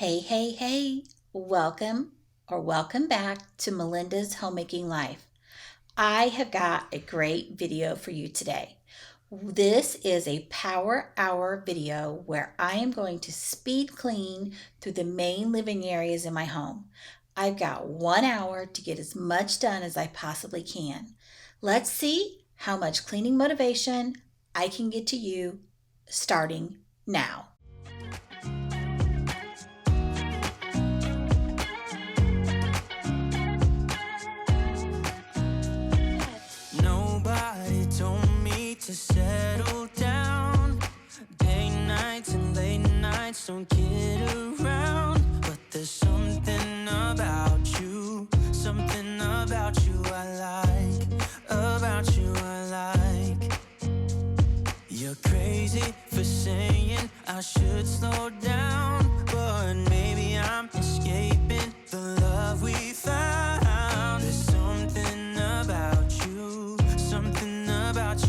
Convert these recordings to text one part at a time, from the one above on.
Hey, welcome back to Melinda's Homemaking Life. I have got a great video for you today. This is a power hour video where I am going to speed clean through the main living areas in my home. I've got 1 hour to get as much done as I possibly can. Let's see how much cleaning motivation I can get to you starting now. Nobody told me to settle down. Day nights and late nights don't get around. But there's something about you I like, about you I like. You're crazy for saying I should slow down, but maybe I'm escaping the love we found. There's something about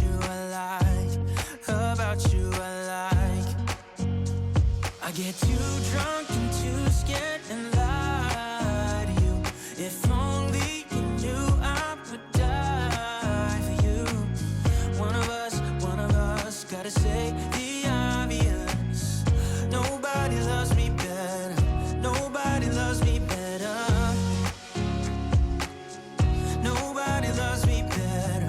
you I like, about you I like. I get too drunk and too scared and lie to you. If only you knew I would die for you. One of us gotta say the obvious. Nobody loves me better. Nobody loves me better. Nobody loves me better.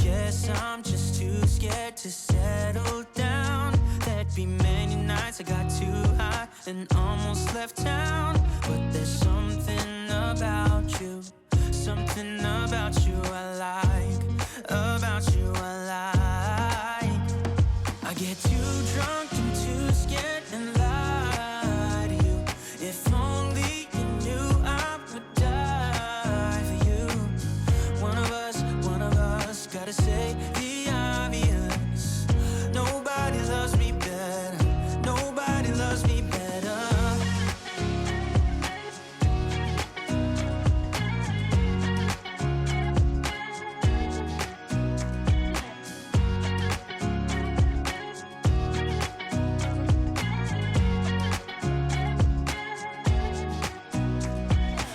Guess I'm just too scared to settle down. There'd be many nights I got too high and almost left town. But there's something about you I like, about you I like. I get too drunk and too scared and lie to you. If only you knew I would die for you. One of us gotta say the obvious. Nobody loves me better. Nobody loves me better.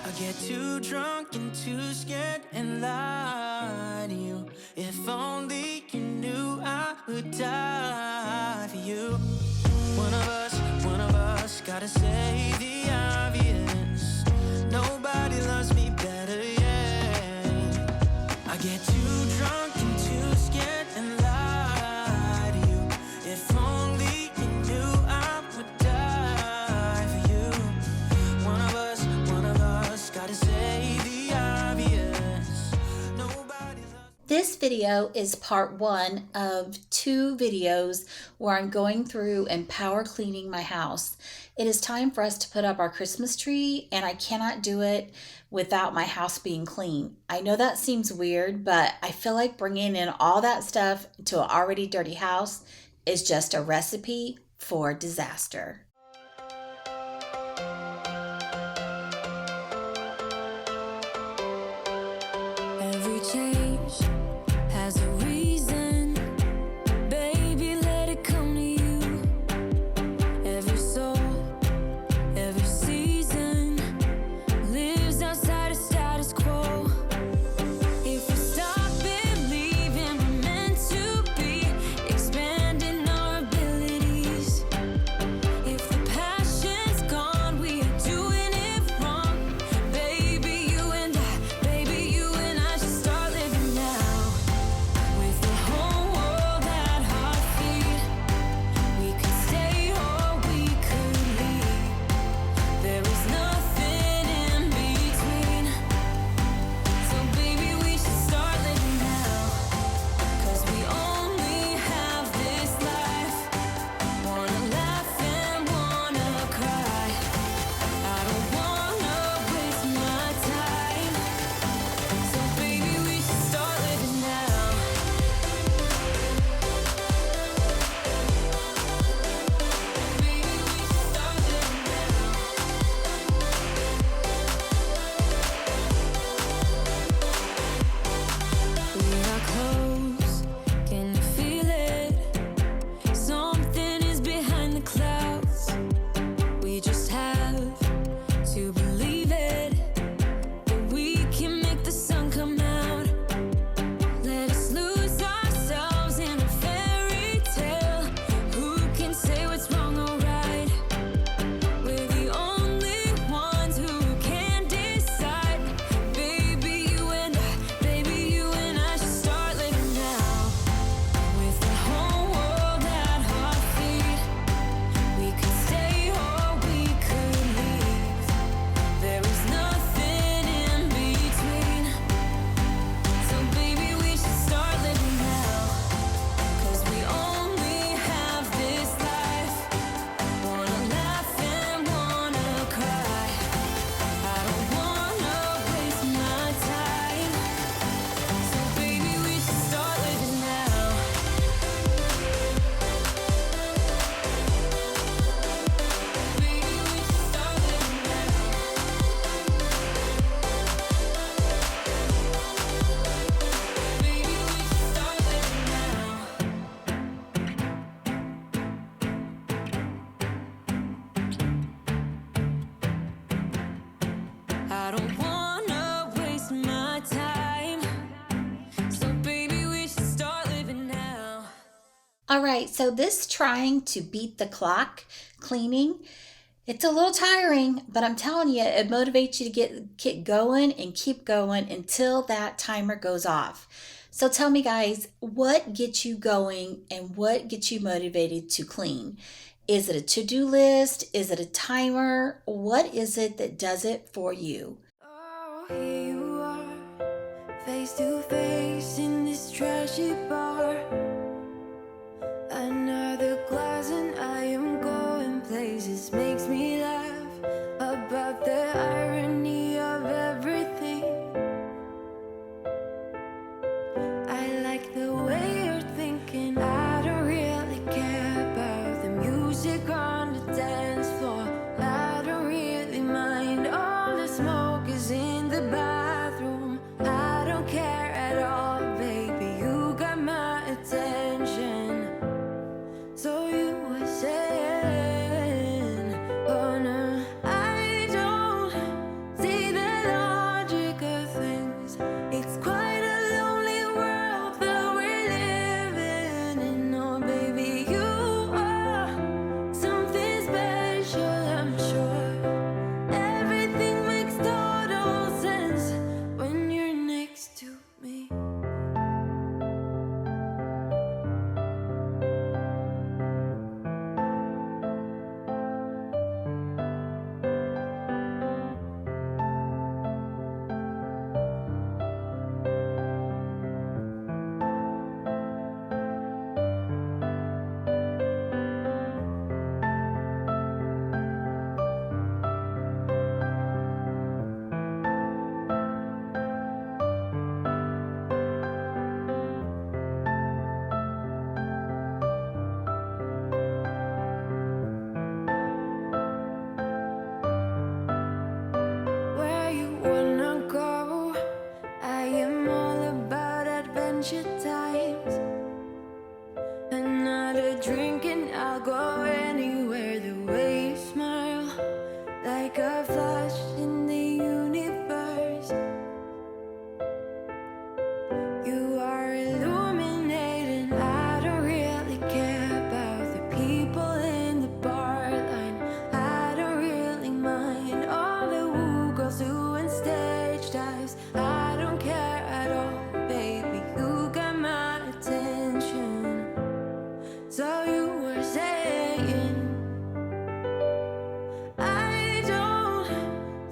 I get too drunk and too scared and lie to you. If only you knew I would die for you. One of us gotta say the obvious. Nobody loves me better, yeah. I get too drunk and too scared and lie to you. If only you knew I would die for you. One of us gotta say the obvious. Nobody loves. This video is part one of 2 videos where I'm going through and power cleaning my house. It is time for us to put up our Christmas tree, and I cannot do it without my house being clean. I know that seems weird, but I feel like bringing in all that stuff to an already dirty house is just a recipe for disaster. Every change has a reason. Baby, let it come to you. Every soul, every season lives outside of status quo. If we stop believing we're meant to be, expanding our abilities. If All right, so this trying to beat the clock cleaning, it's a little tiring, but I'm telling you, it motivates you to get going and keep going until that timer goes off. So tell me, guys, what gets you going and what gets you motivated to clean? Is it a to-do list? Is it a timer? What is it that does it for you? Oh, here you are, face to face in this trashy bar. Another glass and I am going places. Makes me laugh about the irony of everything. I like the way you're thinking. I don't really care about the music on the dance floor. I don't really mind all the smoke is in the bathroom. I don't care at all, baby. You got my attention. So you were saying, oh no, I don't see the logic of things. It's quite a lonely world that we're living in. Oh baby, you are something special, I'm sure. Everything makes total sense when you're next to me. Where you wanna go? I am all about adventure times. Another drink and I'll go anywhere. The way you smile, like a flash in the universe. You are illuminating. I don't really care about the people in the bar line. I don't really mind all the woo girls doing stage dives. I don't care at all, baby. You got my attention. So you were saying, I don't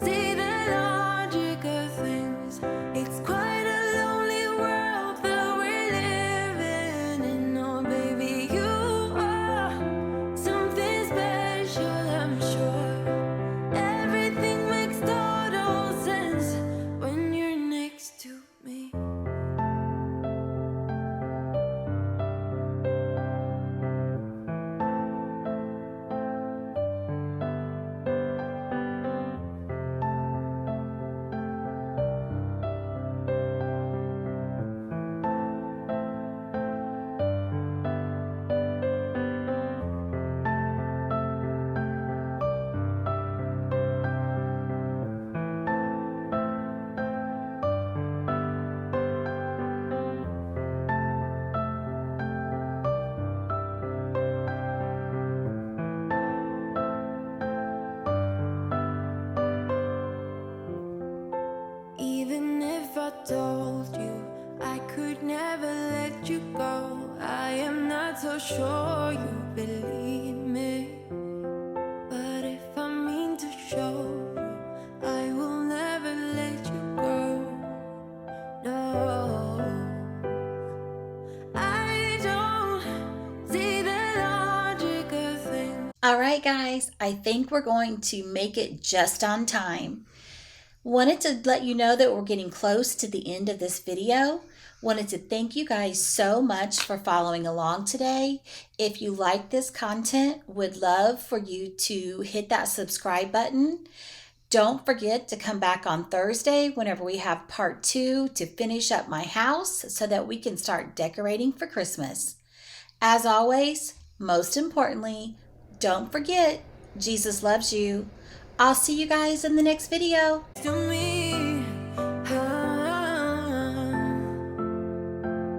see the logic of things. It's quite a lonely world that we're living in. Oh baby, you are something special, I'm sure. Everything makes total sense when you're next to me. Even if I told you I could never let you go, I am not so sure you believe me. But if I mean to show you, I will never let you go. No, I don't see the logic of things. All right, guys, I think we're going to make it just on time. Wanted to let you know that we're getting close to the end of this video. Wanted to thank you guys so much for following along today. If you like this content, would love for you to hit that subscribe button. Don't forget to come back on Thursday whenever we have part 2 to finish up my house so that we can start decorating for Christmas. As always, most importantly, don't forget, Jesus loves you. I'll see you guys in the next video. To